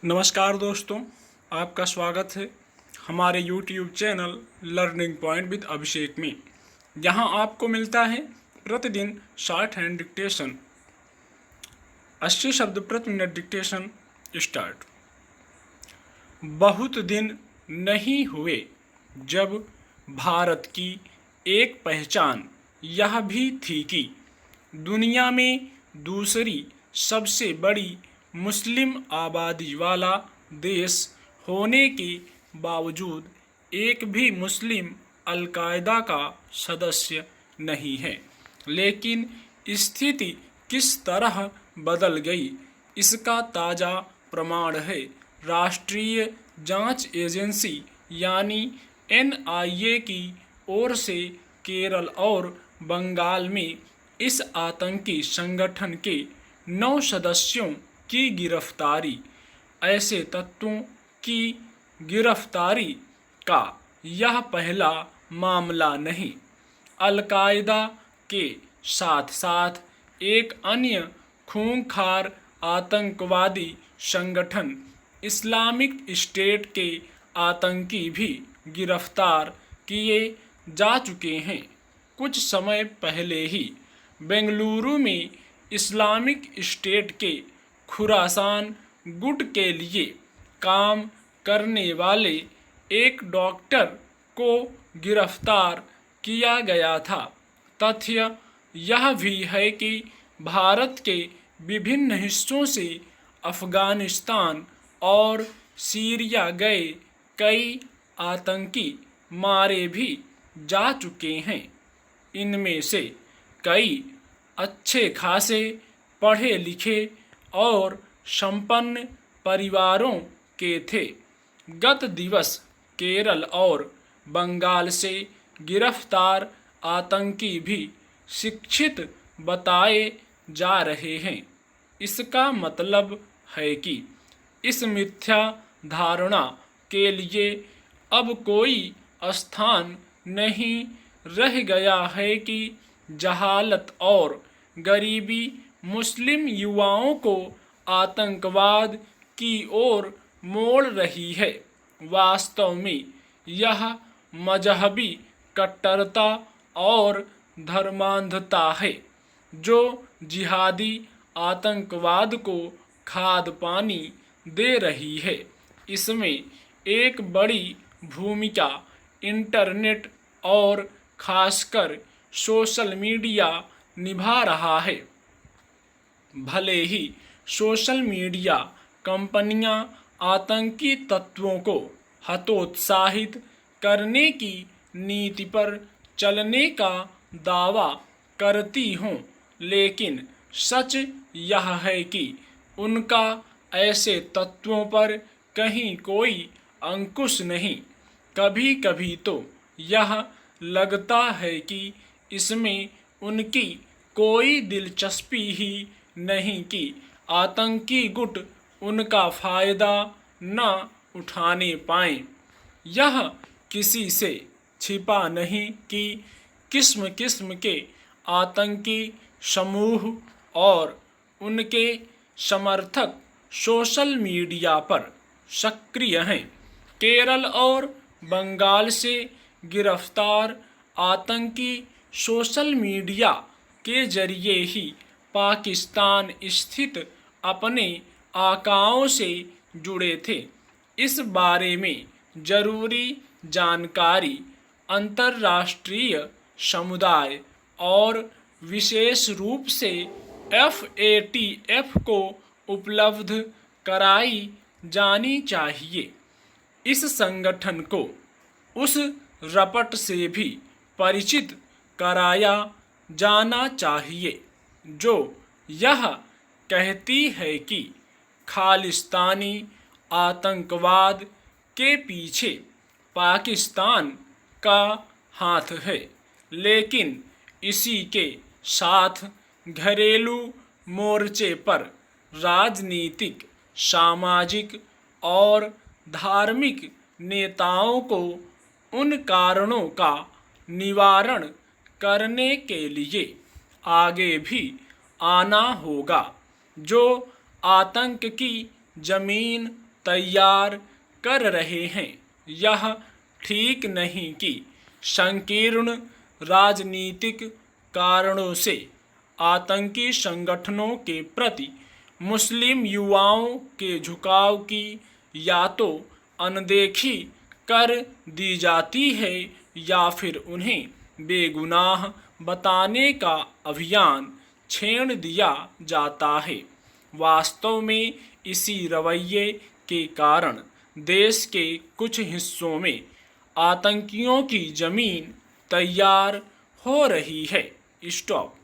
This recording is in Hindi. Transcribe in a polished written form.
नमस्कार दोस्तों, आपका स्वागत है हमारे YouTube channel learning point with Abhishek में। यहाँ आपको मिलता है प्रतिदिन शॉर्ट हैंड डिक्टेशन। 80 शब्द प्रति मिनट डिक्टेशन स्टार्ट। बहुत दिन नहीं हुए जब भारत की एक पहचान यह भी थी कि दुनिया में दूसरी सबसे बड़ी मुस्लिम आबादी वाला देश होने के बावजूद एक भी मुस्लिम अल-कायदा का सदस्य नहीं है। लेकिन स्थिति किस तरह बदल गई, इसका ताज़ा प्रमाण है राष्ट्रीय जांच एजेंसी यानी NIA की ओर से केरल और बंगाल में इस आतंकी संगठन के 9 सदस्यों की गिरफ्तारी। ऐसे तत्वों की गिरफ्तारी का यह पहला मामला नहीं। अल-कायदा के साथ साथ एक अन्य खूंखार आतंकवादी संगठन इस्लामिक स्टेट के आतंकी भी गिरफ्तार किए जा चुके हैं। कुछ समय पहले ही बेंगलुरु में इस्लामिक स्टेट के खुरासान गुट के लिए काम करने वाले एक डॉक्टर को गिरफ्तार किया गया था। तथ्य यह भी है कि भारत के विभिन्न हिस्सों से अफगानिस्तान और सीरिया गए कई आतंकी मारे भी जा चुके हैं। इनमें से कई अच्छे खासे पढ़े लिखे और संपन्न परिवारों के थे। गत दिवस केरल और बंगाल से गिरफ्तार आतंकी भी शिक्षित बताए जा रहे हैं। इसका मतलब है कि इस मिथ्या धारणा के लिए अब कोई स्थान नहीं रह गया है कि जहालत और गरीबी मुस्लिम युवाओं को आतंकवाद की ओर मोड़ रही है। वास्तव में यह मजहबी कट्टरता और धर्मांधता है जो जिहादी आतंकवाद को खाद पानी दे रही है। इसमें एक बड़ी भूमिका इंटरनेट और खासकर सोशल मीडिया निभा रहा है। भले ही सोशल मीडिया कंपनियां आतंकी तत्वों को हतोत्साहित करने की नीति पर चलने का दावा करती हों, लेकिन सच यह है कि उनका ऐसे तत्वों पर कहीं कोई अंकुश नहीं। कभी कभी तो यह लगता है कि इसमें उनकी कोई दिलचस्पी ही नहीं कि आतंकी गुट उनका फायदा न उठाने पाएं। यह किसी से छिपा नहीं कि किस्म किस्म के आतंकी समूह और उनके समर्थक सोशल मीडिया पर सक्रिय हैं। केरल और बंगाल से गिरफ्तार आतंकी सोशल मीडिया के जरिए ही पाकिस्तान स्थित अपने आकाओं से जुड़े थे। इस बारे में जरूरी जानकारी अंतर्राष्ट्रीय समुदाय और विशेष रूप से FATF को उपलब्ध कराई जानी चाहिए। इस संगठन को उस रपट से भी परिचित कराया जाना चाहिए जो यह कहती है कि खालिस्तानी आतंकवाद के पीछे पाकिस्तान का हाथ है, लेकिन इसी के साथ घरेलू मोर्चे पर राजनीतिक, सामाजिक और धार्मिक नेताओं को उन कारणों का निवारण करने के लिए आगे भी आना होगा जो आतंक की जमीन तैयार कर रहे हैं। यह ठीक नहीं कि संकीर्ण राजनीतिक कारणों से आतंकी संगठनों के प्रति मुस्लिम युवाओं के झुकाव की या तो अनदेखी कर दी जाती है या फिर उन्हें बेगुनाह बताने का अभियान छेड़ दिया जाता है। वास्तव में इसी रवैये के कारण देश के कुछ हिस्सों में आतंकियों की जमीन तैयार हो रही है। स्टॉप।